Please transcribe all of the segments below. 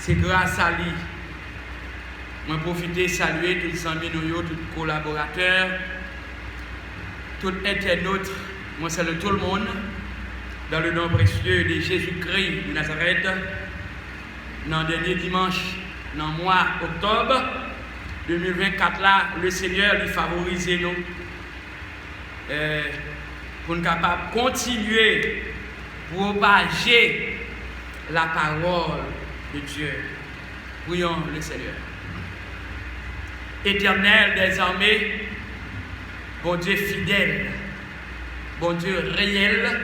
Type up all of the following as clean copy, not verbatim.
c'est grâce à lui. Je profite de saluer tous les amis, tous les collaborateurs, tous les internautes. Moi, salue tout le monde dans le nom précieux de Jésus-Christ de Nazareth. Dans le dernier dimanche, dans le mois d'octobre 2024, là, le Seigneur lui favorise nous pour nous capables de continuer à propager la parole de Dieu. Prions le Seigneur. Éternel des armées, bon Dieu fidèle, bon Dieu réel,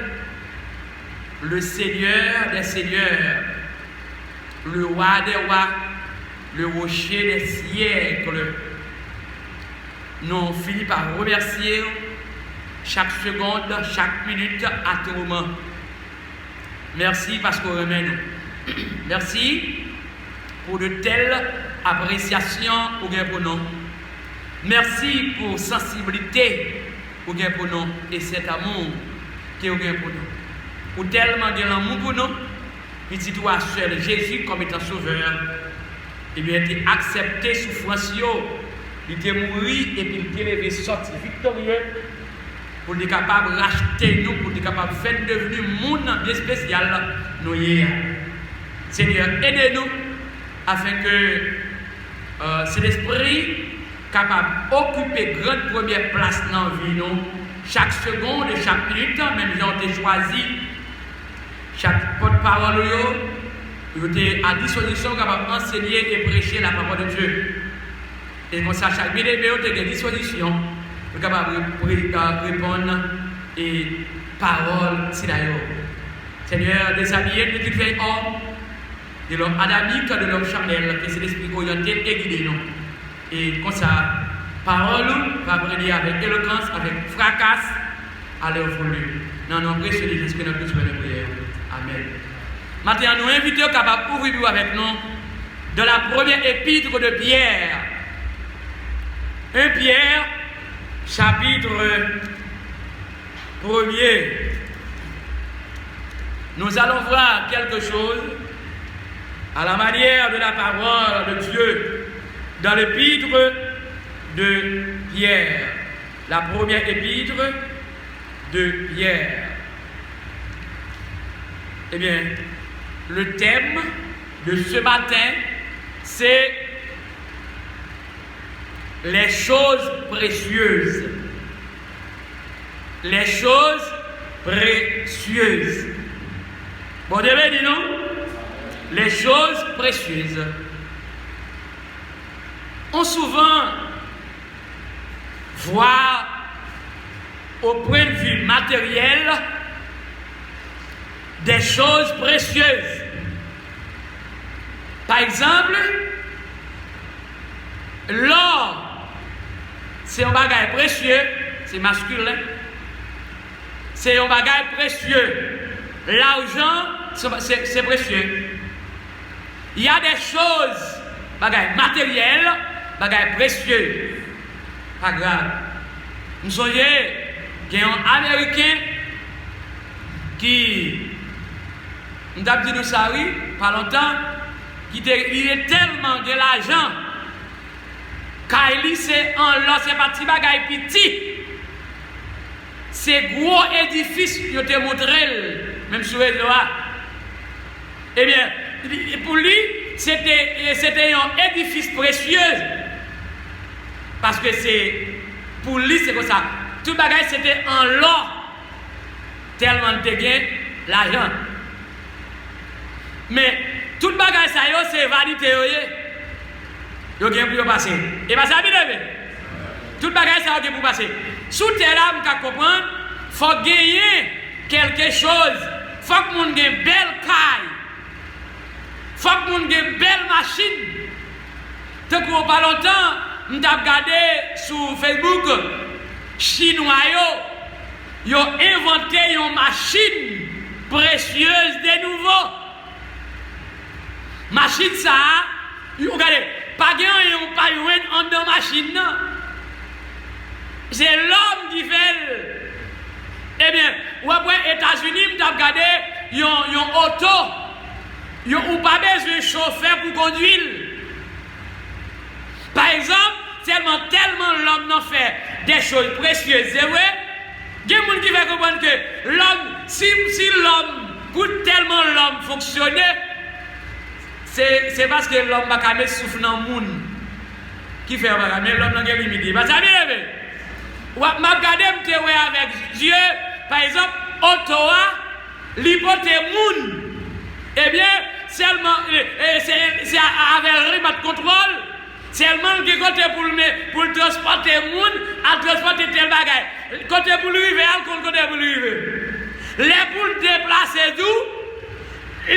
le Seigneur des seigneurs, le roi des rois, le rocher des siècles. Nous avons fini par remercier chaque seconde, chaque minute à tout moment. Merci parce qu'on remet nous. Merci pour de telles appréciations pour nous. Merci pour sensibilité pour nous et cet amour qui est pour nous. Pour tellement de l'amour pour nous, petit toi seul, Jésus comme étant sauveur, et bien il a accepté souffrance, il était mort et puis il était levé sorti victorieux pour être capable de racheter nous, pour être capable de faire devenir monde bien spécial nous hier. Seigneur, aidez-nous afin que c'est l'esprit capable d'occuper grande première place dans la vie nous, chaque seconde, chaque minute, même si on t'a choisi. Chaque porte-parole, il est à disposition capable d'enseigner et prêcher la parole de Dieu. Et comme ça, chaque bien-aimé est à disposition pour capable répondre et parole, c'est d'ailleurs. Seigneur, déshabiller de toute veille homme, de l'homme adamique, de l'homme charnel, que c'est l'esprit orienté et guidé nous. Et comme ça, parole va briller avec éloquence, avec fracas, à l'heure voulue. Non, non, précieux de Jésus, notre Dieu de prière. Amen. Maintenant, nous invitons à ouvrir avec nous de la première épître de Pierre. 1 Pierre, chapitre 1er. Nous allons voir quelque chose à la manière de la parole de Dieu dans l'épître de Pierre. La première épître de Pierre. Eh bien, le thème de ce matin, c'est les choses précieuses. Les choses précieuses. Bon, Dieu dit non? Les choses précieuses. On souvent voit au point de vue matériel des choses précieuses. Par exemple, l'or, c'est un bagage précieux, c'est masculin. C'est un bagage précieux. L'argent, c'est précieux. Il y a des choses, bagages matériels, bagages précieux. Pas grave. Vous voyez qu'il y a un Américain qui, nous avons dit nous ça, oui, pas longtemps, il est tellement de l'argent, car il c'est en l'or, c'est pas petit bagaille petit. C'est gros édifice, il te montré, même sur les lois. Eh bien, pour lui, c'était un édifice précieux. Parce que pour lui, c'est comme ça. Tout bagaille, c'était en l'or. Tellement de gain l'argent. Mais tout bagaille, ça c'est vanité. Il y a pour passer. Et bien, ça bien aimé. Tout bagaille, ça pour passer. Sous terre, on peut comprendre, il faut gagner quelque chose. Il faut que l'on ait une belle caille. Il faut que l'on ait une belle machine. Tant qu'on pas longtemps, on a regardé sur Facebook, Chinois, ils ont inventé une machine précieuse de nouveau. Machine ça, regardez, pas de en deux machines, non. C'est l'homme qui fait. Eh bien, ou après États-Unis, vous avez regardé, ils ont auto. Ou pas besoin de chauffeur pour conduire. Par exemple, tellement l'homme n'a fait des choses précieuses. C'est vrai? Il y a des gens qui font comprendre que l'homme, si l'homme coûte tellement l'homme fonctionner, c'est parce que l'homme va quand même souffler dans le monde. Qui fait mais l'homme n'a pas limité. Parce que ça vient lever. Je regarde avec Dieu, par exemple, Ottawa, l'hypothèse monde. Eh bien, seulement, c'est avec le remote contrôle, seulement qui côté pour transporter le monde, à transporter tel bagage. Côté pour lui, côté pour lui. Les pour le déplacer d'où, il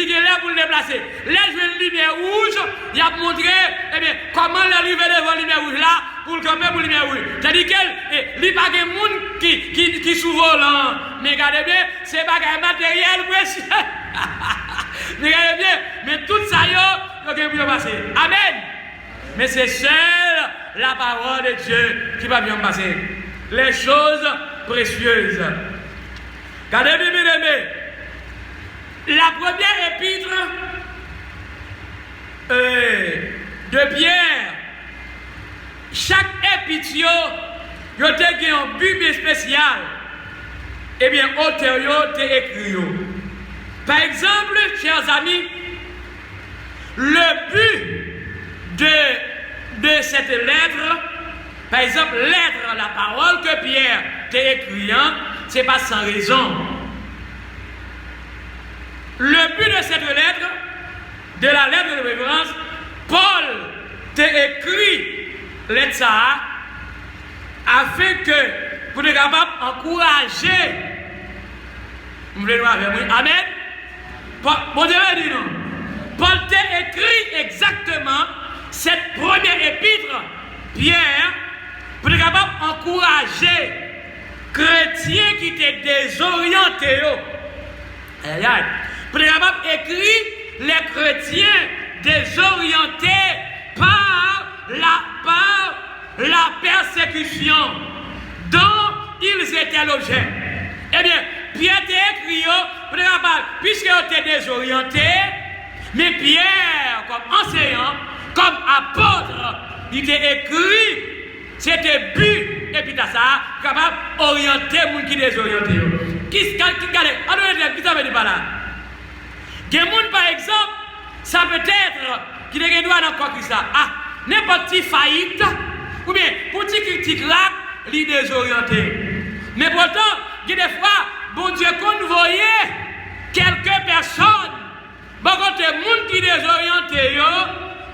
est là pour le déplacer. Là, je vais une lumière rouge, il a montré comment l'arrivée devant la lumière rouge là, pour le camper pour la lumière rouge. C'est-à-dire qu'il n'y a pas de monde qui sous volant. Mais regardez bien, c'est pas un matériel précieux. Mais regardez bien, mais tout ça, il y a passer. Amen. Mais c'est seule la parole de Dieu qui va bien passer. Les choses précieuses. Regardez bien, bien aimé. La première épître de Pierre, chaque épître, il y a un but spécial. Eh bien, auteur est écrit. Par exemple, chers amis, le but de cette lettre, par exemple, la parole que Pierre t'a écrit, ce n'est pas sans raison. Le but de cette lettre, de la lettre de révérence, Paul t'a écrit lettre ça, afin que vous soyez capable d'encourager. Vous voulez nous avec moi? Amen. Bon Dieu dit non. Paul t'a écrit exactement cette première épître, Pierre, pour être capable d'encourager chrétiens qui étaient désorientés. Aïe aïe. Pour être capable d'écrire les chrétiens désorientés par la persécution dont ils étaient l'objet. Eh bien, Pierre t'a écrit, pour être capable, puisqu'ils étaient désorientés, mais Pierre, comme enseignant, comme apôtre, il t'a écrit, c'était but, et puis t'as ça, capable d'orienter les gens qui sont désorientés. Qui ça veut dire par là? Des gens, par exemple, ça peut être qui ne doit dans quoi que ça. Ah, n'importe qui faillite, ou bien petit critique là, il est désorienté. Mais pourtant, il y a des fois, bon Dieu, qu'on voyait quelques personnes, bon côté monde qui est désorienté,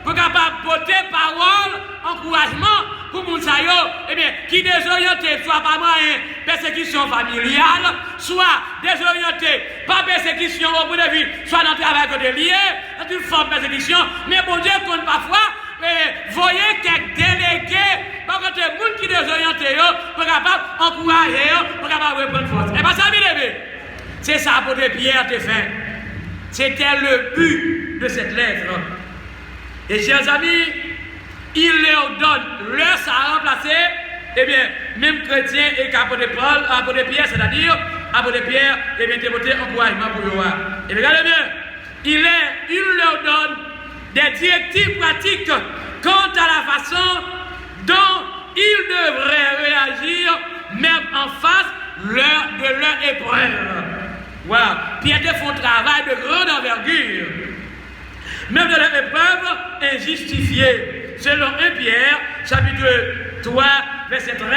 pour capable porter parole, encouragement pour moun sa yo, eh bien, qui désorienté, soit par moyen persécution familiale, soit désorienté par persécution au bout de vie, soit dans le travail côté lié, dans une forme de persécution, mais bon Dieu compte parfois, voyez quelques délégués, par contre, les gens qui désorienté, pour capable encourager, pour capable reprendre force. Et bien, ça, c'est ça pour Pierre te fait. C'était le but de cette lettre. Et chers amis, il leur donne leur ça à remplacer, eh bien, même chrétien et qu'apôtre Paul, apôtre Pierre, c'est-à-dire, apôtre Pierre, eh bien, dévoté encouragement pour eux. Et regardez bien, il leur donne des directives pratiques quant à la façon dont ils devraient réagir, même en face de leur épreuve. Voilà, Pierre te font un travail de grande envergure. Même de leur épreuve injustifiée. Selon 1 Pierre, chapitre 3, verset 13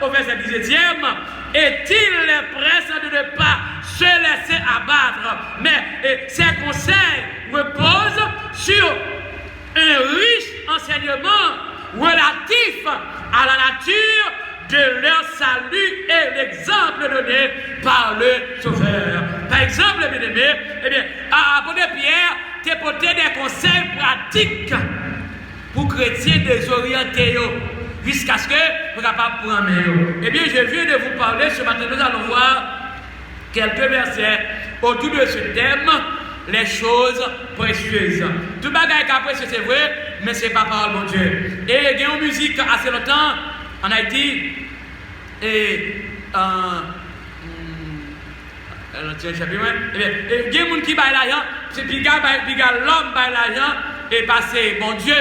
au verset 17e, est-il presse de ne pas se laisser abattre, mais ses conseils reposent sur un riche enseignement relatif à la nature de leur salut et l'exemple donné par le Sauveur. Par exemple, bien aimé, eh bien, apôtre Pierre t'a porté des conseils pratiques pour chrétiens désorientés jusqu'à ce que vous soyez capable de prendre. Eh bien, je viens de vous parler ce matin. Nous allons voir quelques versets autour de ce thème, les choses précieuses. Tout bagaille qu'après c'est vrai, mais ce n'est pas parole mon Dieu. Et il y a une musique assez longtemps en Haïti et il y a des gens qui baillent l'argent, c'est puis l'homme baille l'argent et passer, bon Dieu.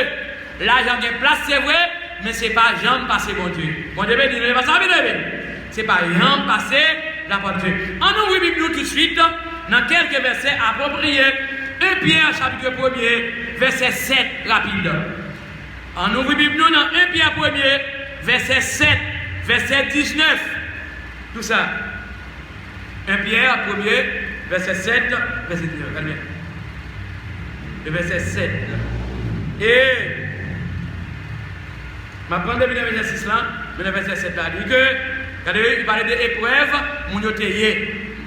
L'argent est place, c'est vrai, mais ce n'est pas jambe passer, bon Dieu. Bon Dieu, il n'est pas ça, c'est pas jambe passer la porte de Dieu. On ouvre la Bible tout de suite dans quelques versets appropriés. 1 Pierre, chapitre 1er, verset 7, rapide. On ouvre la Bible dans 1 Pierre 1er, verset 7, verset 19. Tout ça. 1 Pierre 1er, verset 7, verset 19. Regardez bien. Le verset 7. Et ma prendre le verset 6 là, le verset 7 là, dit que, regardez, il parlait d'épreuves, mon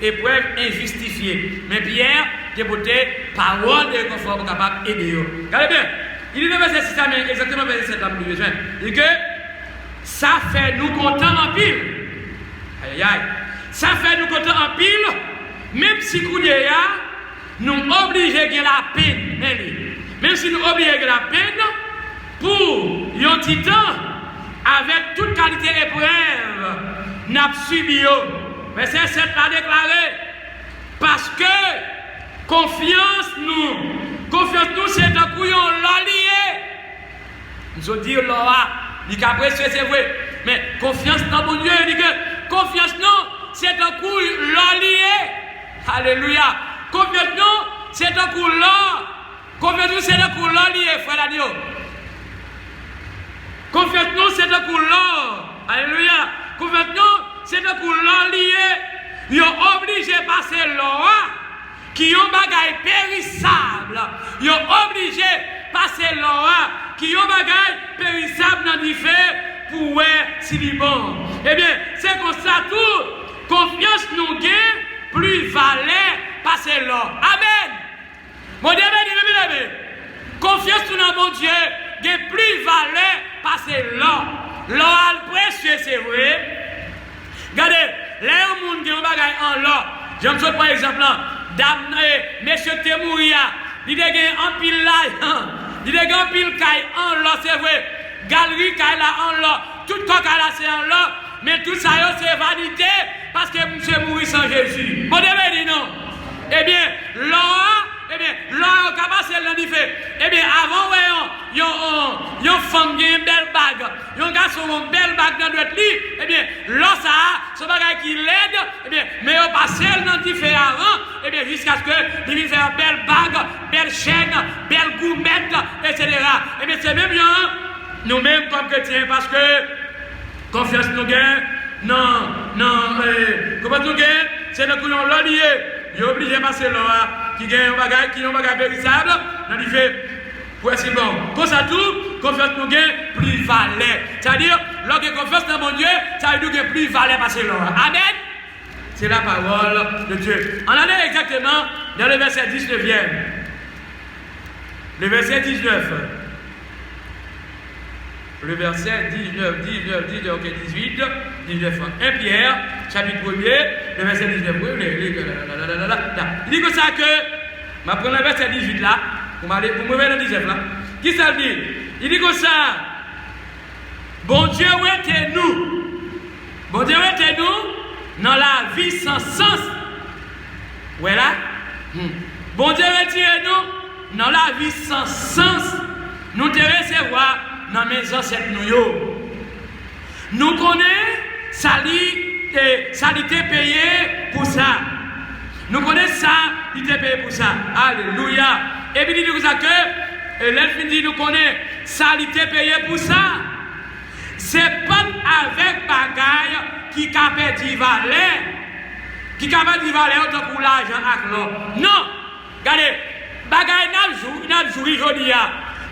épreuve injustifiée. Mais Pierre, qui a porté parole de confort pour capable d'aider. Regardez bien, il dit le verset 6 là, mais exactement le verset 7 là, pour besoin. Il dit que ça fait nous contents en pile. Aïe aïe. Ça fait nous contents en pile, même si nous obligés de la peine. Même si nous obligés de la peine, pour un petit temps, avec toute qualité d'épreuve, nous avons subi. Verset 7 a déclaré, parce que confiance nous, c'est un couillon lié. Nous avons dit, Laura, il dit qu'après c'est vrai, mais confiance dans mon Dieu, il dit que confiance non, c'est un couillon lié. Alléluia. Confiance non, c'est un couillon. Confiance nous, c'est un couillon lié, frère Daniel. Confiance nous, c'est un couillon. Alléluia. Confiance nous, c'est un couillon lié. Ils sont obligés de passer l'eau qui ont bagaille périssable. Ils sont obligés de passer l'eau qui ont bagaille périssable dans le feu pour voir si c'est bon. Eh bien, c'est comme ça tout. Confiance nous gagne, plus valait passer l'eau. Amen. Mon Dieu, confiance dans mon Dieu, gagne plus valait passer l'eau. L'eau précieux, c'est vrai. Regardez, les gens qui ont bagaille en l'eau. J'aime ça par exemple, monsieur Temouria, il a un pile là, il a un pile caille en l'eau, c'est vrai. Galerie caille là en l'eau, tout coq là c'est en l'eau, mais tout ça c'est vanité parce que monsieur mourit sans Jésus. Bon, Dieu dit non. Eh bien, l'eau, l'eau capable c'est l'un fait. Eh bien, avant, voyons, yon femme qui a une belle bague, yon garçon une belle bague dans notre lit. Eh bien, l'eau ça, ce bagage qui l'aide, eh bien, mais on passe dans le fait avant, eh bien, jusqu'à ce que il vienne faire belle bague, belle chaîne, belle gourmette, etc. Eh bien, c'est même bien, nous-mêmes comme chrétiens, parce que confiance nous gagne, comment nous gagne, c'est le couillon là lié. Il est obligé de passer là, qui gagne un bagage, qui a un bagage périssable, dans le fait, pour être bon. Comme ça, tout, confiance nous gagne, plus valait. C'est-à-dire, lorsque confiance dans mon Dieu, ça veut dire que plus valait passer là. Amen. C'est la parole de Dieu. On en est exactement dans le verset 19e. Le verset 19. Le verset 19, ok, 18, 19. 1 Pierre, chapitre 1er, le verset 19. Il dit que ça que, ma prendre le verset 18 là, pour me mettre dans le 19 là. Qui ça dit? Il dit que ça, bon Dieu était nous. Bon Dieu était nous dans la vie sans sens. Voilà. Bon Dieu était nous dans la vie sans sens. Nous te recevoir dans mes ancêtres nous connaissons salité payé pour ça. Nous connaissons ça, il était payé pour ça. Alléluia. Et puis il dit ça que l'elfe dit nous connaissons salité payé pour ça. C'est pas avec bagaille qui capable d'y valer. Qui capable d'y valer autant pour l'argent avec l'or. Non. Regardez, bagaille n'a joué aujourd'hui.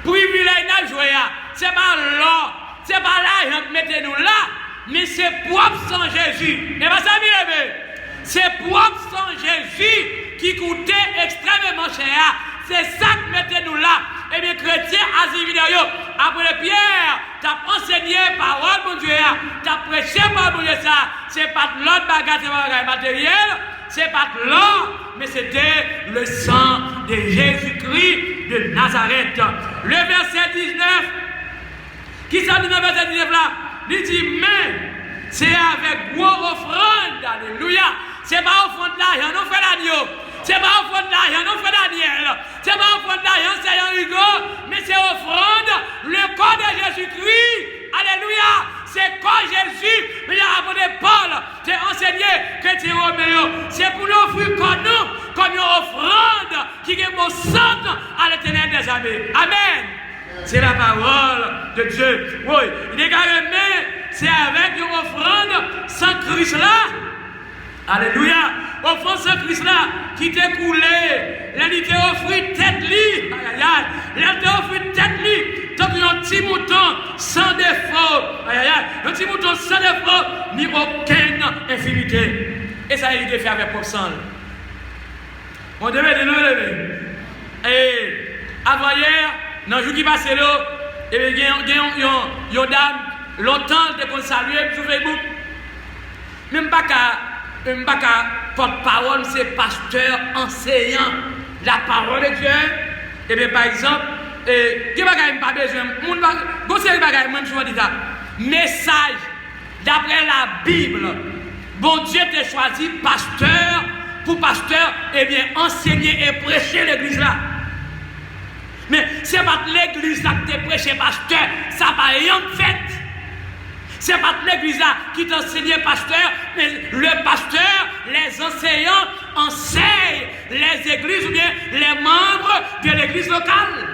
Privilège n'a joué. C'est pas l'or, c'est pas l'argent que mettez-nous là, mais c'est propre sans Jésus. Et pas ça, bien, c'est propre sans Jésus qui coûtait extrêmement cher. C'est ça que mettez-nous là. Et bien, chrétiens, asile après Pierre, t'as enseigné parole, mon Dieu, t'as prêché par mon Dieu ça. C'est pas de l'autre bagage, c'est pas bagage matériel, c'est pas de l'or, mais c'était le sang de Jésus-Christ de Nazareth. Le verset 19. Qui ça dit dans le verset 19 là? Il dit, mais c'est avec gros offrande, alléluia. c'est pas offrande d'argent, non, frère Daniel. C'est pas offrande d'argent, non, frère Daniel. C'est pas offrande d'argent, c'est Hugo, mais c'est offrande le corps de Jésus-Christ. Alléluia. C'est corps Jésus, mais il y a apporté Paul, c'est enseigné chrétien romain. C'est pour nous offrir comme une offrande qui est mon sang à l'éternel des armées. Amen. C'est la parole de Dieu. Oui, il est carrément, c'est avec une offrande sans Christ là. Alléluia. Offrande sans Christ là, qui t'est coulé. Là, il t'a offert tête li. Aïe, aïe, aïe. Là, il t'a offert tête li. Tant qu'il y a un petit mouton sans défaut. Aïe, aïe, aïe. Un petit mouton sans défaut, ni aucune infimité. Et ça, il est fait avec propre sang. On devait de nous lever. Et avant hier, dans le jour qui passait là, il y a une dame, longtemps, de qu'on salue sur Facebook. Même pas qu'à porte-parole, c'est pasteur, enseignant la parole de Dieu. Et bien, par exemple, qui va pas besoin, message d'après la Bible. Bon Dieu t'a choisi pasteur pour pasteur, et bien enseigner et prêcher l'église là. Mais c'est pas l'église là qui t'a prêché pasteur, ça n'a pas rien fait. C'est pas l'église là qui t'enseigne pasteur, mais le pasteur, les enseignants enseignent les églises ou bien les membres de l'église locale.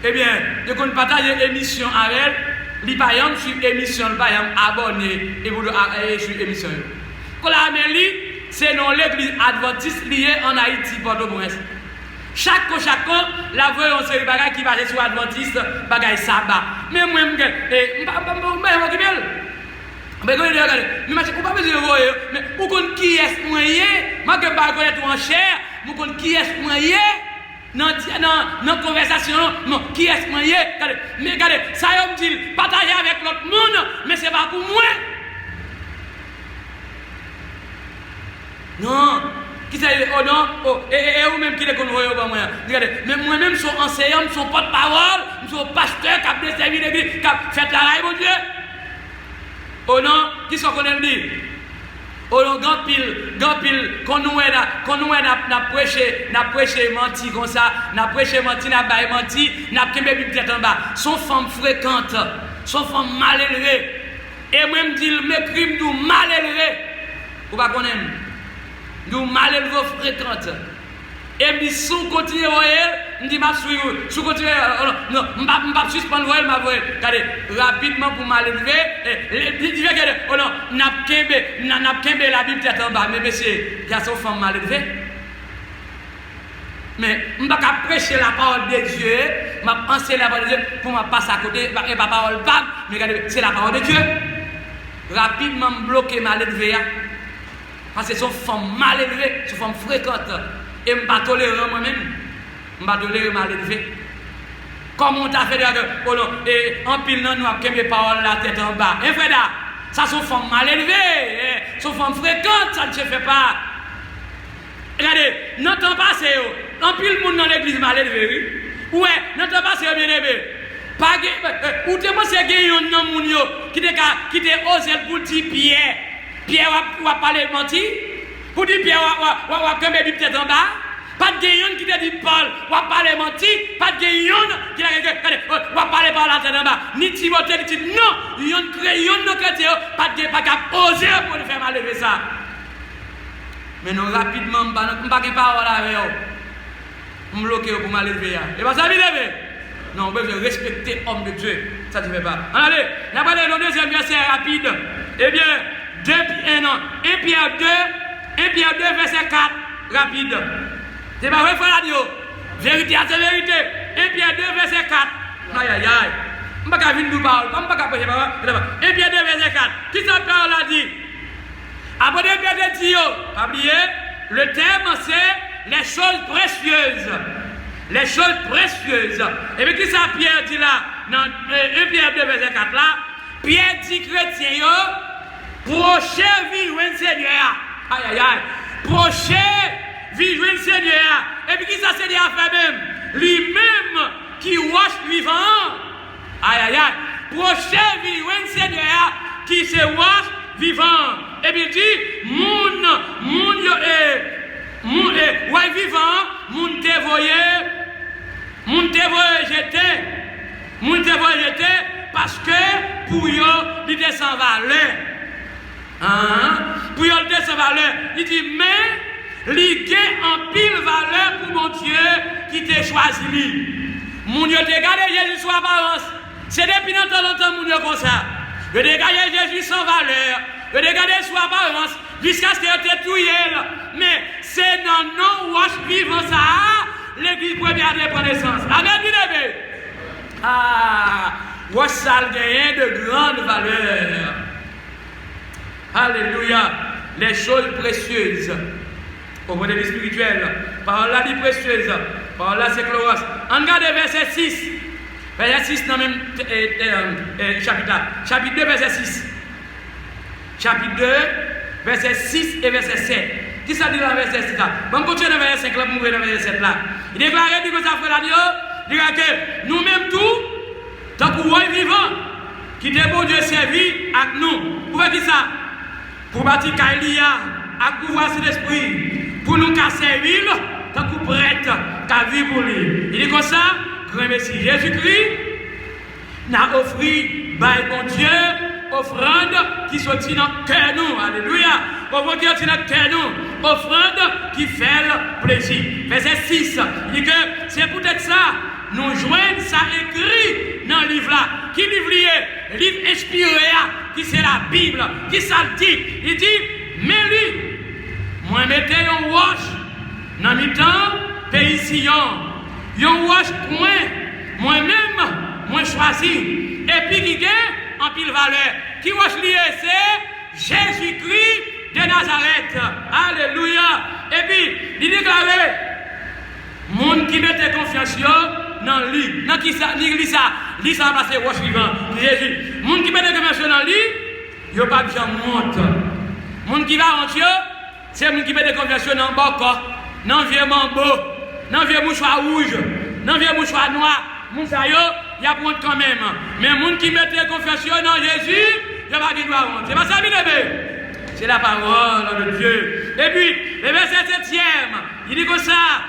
Eh bien, je compte partager l'émission avec elle, l'Ipayam sur l'émission, l'Ipayam abonné et vous sur l'émission. Quand la Amélie, c'est dans l'église adventiste liée en Haïti, Port-au-Prince. Chaque la voix on série bagaille qui va sur adventiste bagaille sabbat mais moi me mais pas besoin mais ou kon qui est moyen moi que pas connaître en chair ou kon qui est moyen dans conversation non qui est moyen mais regardez ça on me dit partager avec l'autre monde mais c'est pas pour moi non. Qui c'est oh non oh et ou même qui les connaît pas moi regardez mais moi même son enseignant son porte-parole son pasteur qui a desservi l'église qui a fait la raille mon Dieu oh non qui sont connaît dit oh non grand pile qu'on nous n'a prêché menti comme ça n'a prêché menti n'a bail menti n'a kembe bible tête en bas son femme fréquente son femme mal élevée et même dit mes crimes du mal élevé ou pas connaître nous mal élevé fréquente et puis si on continue on dit m'a suivre si on continue non m'pa suspendre voyer m'a voyer regardez rapidement pour mal élevé et dit regarde oh non n'a kembe la Bible tête en bas mais monsieur il y a son femme mal élevée mais m'pa ka prêcher la parole de Dieu m'a enseigner la parole de Dieu pour m'a passer à côté et pas parole pas mais regardez c'est la parole de Dieu rapidement bloquer mal élevé parce que son femme mal élevée, son femme fréquente. Et je ne vais pas tolérer moi-même. Je ne vais pas tolérer mal élevé. Comment on t'a fait oh non, et en pile, nous avons mes paroles la tête en bas. Et frère, ça, son femme mal élevée, son femme fréquente, ça ne se fait pas. Regardez, dans le temps passé, en pile, le monde dans l'église mal élevé. Oui, dans le temps passé, bien aimé. Ou tu penses qu'il y a un homme qui t'a osé pour dire Pierre. Pierre va parler de mentir. Pour dire Pierre va comme Bible tête en bas. Pas de gagnant qui te dit Paul va parler de mentir. Pas de gagnant qui va parler par la tête en bas. Ni Timothée dit non. Il y a un crayon de chrétien. Pas de pas qu'à oser pour le faire mal lever ça. Mais nous rapidement, je ne vais pas parole avec eux. Je bloqué pour mal lever. Et pas ça, vous lever. Non, on veut respecter l'homme de Dieu. Ça ne se fait pas. Allez, on va aller dans le deuxième verset rapide. Eh bien, 1 Pierre 2, verset 4, rapide. C'est pas vrai, frère Radio. Vérité, c'est vérité. 1 Pierre 2, verset 4. Aïe, aïe, aïe. Je ne vais pas venir nous parler. Je ne vais pas prêcher. 1 Pierre 2, verset 4. Qui cette parole a dit? Après 2 Pierre 2, pas oublier, le thème c'est les choses précieuses. Les choses précieuses. Et puis, qui ça Pierre dit là, dans 1 Pierre 2, verset 4 là? Pierre dit chrétien, prochain vivre le Seigneur. Aïe, aïe, aïe. Prochain vivre le Seigneur. Et puis qui ça Seigneur a fait même? Lui-même qui wash vivant. Aïe, aïe, aïe. Prochain vivre le Seigneur qui se wash vivant. Et puis il dit, moun ouais vivant, moun te voyé jeter, parce que pour eux, il était sans valeur. Pour eux, il était sans valeur. Il dit, mais il y a en pile valeur pour mon Dieu qui t'a choisi lui. Mon Dieu, regardez Jésus sous apparence. C'est depuis longtemps, mon Dieu, comme ça. Je regarde Jésus sans valeur. Je regarde sous apparence. Jusqu'à ce qu'il ait tout. Mais c'est dans nos roches vivants ça. L'église première de reconnaissance. Amen, bien-aimé. Roche ça gagne de grande valeur. Alléluia. Les choses précieuses. Au point de vue spirituel. Par là, dit précieuse. Par là, c'est Chloros. On regarde verset 6. Verset 6 dans le même chapitre. Chapitre 2, verset 6. Chapitre 2, verset 6 et verset 7. Qui ça dit dans le verset 6 là? Bon, continue dans le verset 5 là, pour dans le verset 7 là. Il déclare, dit que ça fait la Dieu, il dit que nous-mêmes tout, tant que nous vivants, qui te bon Dieu servi avec nous. Pour faire qui ça? Pour bâtir Kailia, à pouvoir cet esprit, pour nous servir, tant que prête ta vie pour lui. Il dit comme ça, grand Messie Jésus-Christ n'a offert, by bon Dieu, offrande qui sortit dans le cœur nous. Alléluia. Offrande qui sortit dans le cœur nous. Offrande qui fait le plaisir. Verset 6. Il dit que c'est peut-être ça. Nous joignons ça écrit dans le livre là. Qui livre lié? Livre inspiré, qui c'est la Bible. Qui ça le dit? Il dit, mais lui, moi mettez un wash dans le temps, pays Sion. Un wash point, moi-même, moi choisi. Et puis qui gagne en pile valeur. Qui wash lié, c'est Jésus-Christ de Nazareth. Alléluia. Et puis, il déclarait, monde qui mettait confiance dans lui. Dans qui ça, lui ça va passer wash vivant. Jésus. Monde qui mettait confiance dans lui, il n'y a pas besoin de monte. Monde qui va en Dieu, c'est monde qui mettait confiance dans le bocco, dans le vieux mambo, dans le vieux mouchoir rouge, dans le vieux mouchoir noir. Moun sa yo, il y a honte quand même. Mais moun qui mettait confiance dans Jésus, il n'y a pas de droit honte. C'est pas ça, bien aimé. C'est la parole de Dieu. Et puis, le verset 7e, il dit comme ça,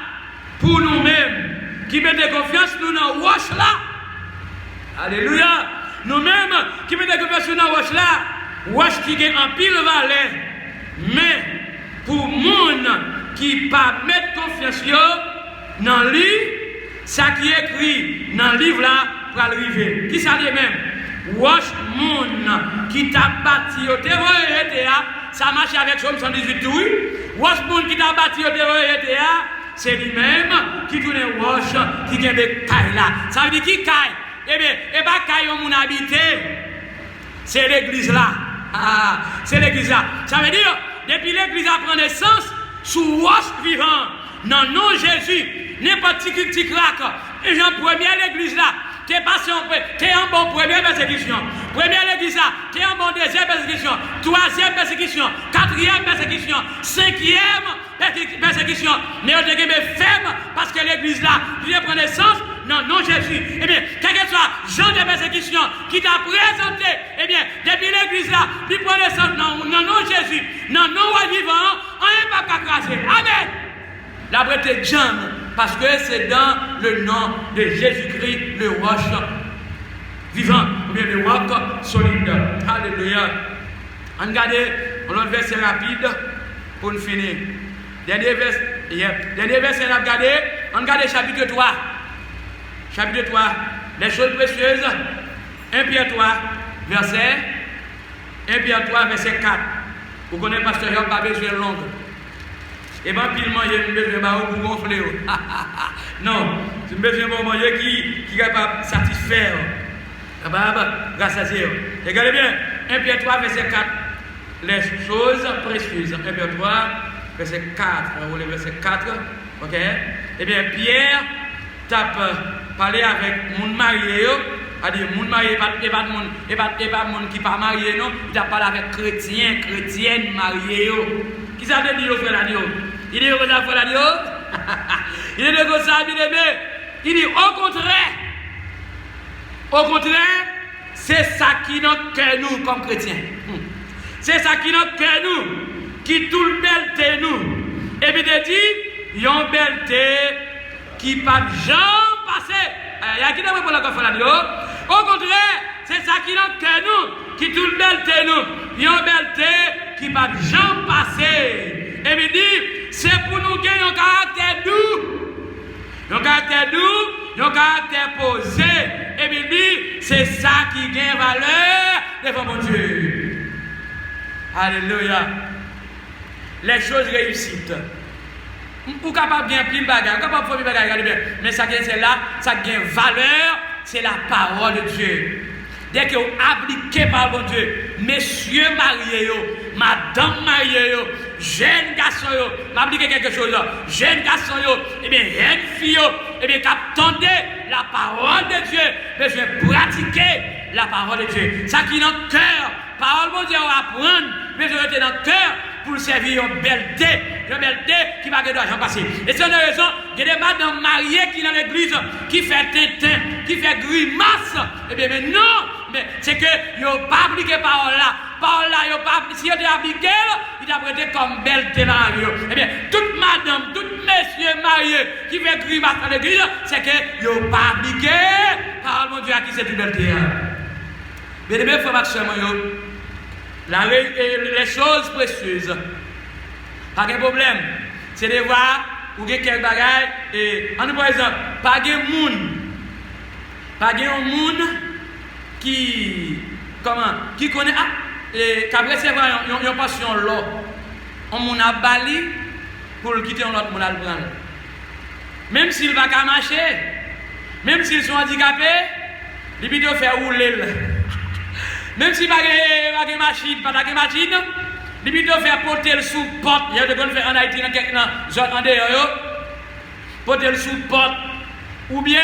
pour nous-mêmes, qui mettons confiance nous dans roche là. Alléluia. Nous-mêmes, qui mettons confiance dans roche là, roche qui gagne en pile valeur. Mais, pour moun qui pas mettre confiance dans lui, ça qui est écrit dans le livre là, pour arriver. Qui ça dit même? Wash moun qui t'a bâti au terroir, ça marche avec Somme 118 tout. Wash moun qui t'a bâti au terroir, c'est lui-même qui tourne wash, qui gagne des cailles là. Ça veut dire qui caille? Eh bien, et pas caille où moun habité. C'est l'église là. C'est l'église là. Ça veut dire, depuis l'église a pris naissance, sous wash vivant, dans le nom de Jésus. N'importe qui craque. Et Jean première l'église là, tu es passé en bon première persécution. Première l'église là, tu es en bon deuxième persécution. Troisième persécution. Quatrième persécution. Cinquième persécution. Mais on te dit ferme parce que l'église là, tu prend naissance. Non, Jésus. Eh bien, quel que soit genre de persécution qui t'a présenté, eh bien, depuis l'église là, tu prend naissance. Non, Jésus. Non, vivant, on n'est pas craser. Amen. La brète jambe, parce que c'est dans le nom de Jésus-Christ, le roche vivant, ou bien le roc solide. Alléluia. Regardez, on a un verset rapide pour nous finir. Dernier verset, on a regardé, chapitre 3. Chapitre 3, les choses précieuses. 1 Pierre 3, verset 4. Vous connaissez Pasteur Jean, pas besoin de long. Et bien, pile manger, je besoin pour gonfler. Non, je besoin de manger qui est capable de satisfaire, capable de rassasier. Regardez bien, 1 Pierre 3, verset 4. Les choses précieuses. 1 Pierre 3, verset 4. On le verset 4. Ok? Eh bien, Pierre tape parler avec mon marié. C'est-à-dire, mon marié, et pas mon qui pas marié, non? Il a parlé avec chrétienne marié. Qui ça veut dire, frère Dieu? Il dit, frère Dieu? Il dit, comme ça, il dit, au contraire, c'est ça qui nous cœur nous comme chrétiens. C'est ça qui nous cœur nous, qui tout le belté nous. Et puis il dit, il y a une belté qui ne pas jamais passer. Il y a qui n'a pas pour la conférence. Au contraire, c'est ça qui nous cœur nous, qui tout le belté nous. Il y a une belté qui ne pas jamais passer. Et puis il dit, c'est pour nous gagner un caractère doux. Un caractère doux, un caractère posé. Et bien dit, c'est ça qui gagne valeur devant mon Dieu. Alléluia. Les choses réussites. Ou capable de gagner plein de bagages, ou capable de faire des bagages, regardez bien. Mais ça gagne celle-là, ça gagne valeur, c'est la parole de Dieu. Dès que vous appliquez par bon Dieu, messieurs mariés, madame mariés, jeunes garçons, m'appliquez quelque chose, jeunes garçons, et bien jeunes filles, et bien qu'attendez la parole de Dieu, besoin pratiquer la parole de Dieu. Ça qui est dans le cœur, parole de Dieu à apprendre, besoin de dans le cœur pour servir une belleté qui va gagner de l'argent passé. Et c'est une raison, il y a des madames mariées qui dans l'église, qui fait tintin, qui fait grimace, et bien mais non, mais c'est que ils n'ont pas appliqué parole là. Parole là, si ils ont appliqué, ils ont prêté comme belleté dans la vie. Eh bien, toute madame, tout monsieur marié qui fait grimace dans l'église, c'est qu'ils n'ont pas appliqué parole mon Dieu à qui c'est une belleté. Mais les mêmes frères les choses précieuses. Pas de problème. C'est de voir où il y a quelques bagages. Et en par exemple, pas de monde. Pas de monde qui connaît. Et qu'après c'est vrai, il y a une passion là. On a bali pour le quitter l'autre monde à le prendre. Même s'il va pas marcher, même s'ils sont handicapés, ils peuvent faire rouler. Même s'il va pas de machine, ils peuvent faire porter le sous porte. Il y a des gens qui font en Haïti dans quelques zones en dehors, porter le sous porte. Ou bien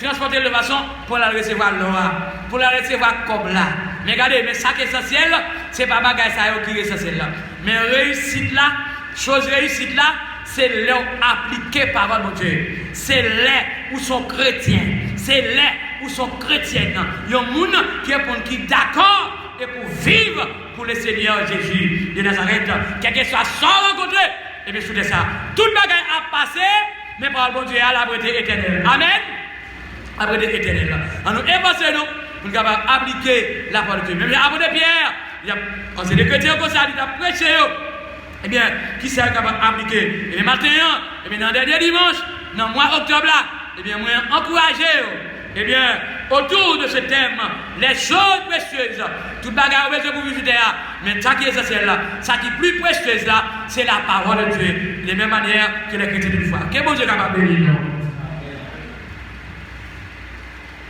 transporter de façon pour la recevoir là, pour la recevoir comme là. Mais regardez, mais ça qui est essentiel, c'est pas bagage ça qui est essentiel là. Mais réussite là, chose réussite là, c'est leur appliquer parole de Dieu. C'est les où sont chrétiens. C'est les où sont chrétiennes. Il y a un monde qui est d'accord et pour vivre pour le Seigneur Jésus de Nazareth. Quel que soit son rencontré, et bien sous ça, tout le bagage a passé, mais parole de Dieu à la beauté éternelle. Amen. Après des éternels. On nous évancez nous pour nous appliquer la parole de Dieu. Même après de Pierre, quand c'est des chrétiens comme ça, ils ont prêché. Eh bien, qui s'est capable d'appliquer? Et bien maintenant, et bien dans le dernier dimanche, dans le mois d'octobre là, eh bien moi encourager. Eh bien, autour de ce thème, les choses précieuses, tout le bagage que vous visitez là, mais ça qui est essentiel là, ça qui est plus précieuse là, c'est la parole de Dieu. De la même manière que les chrétiens d'une foi. Que bon Dieu est capable de bénir.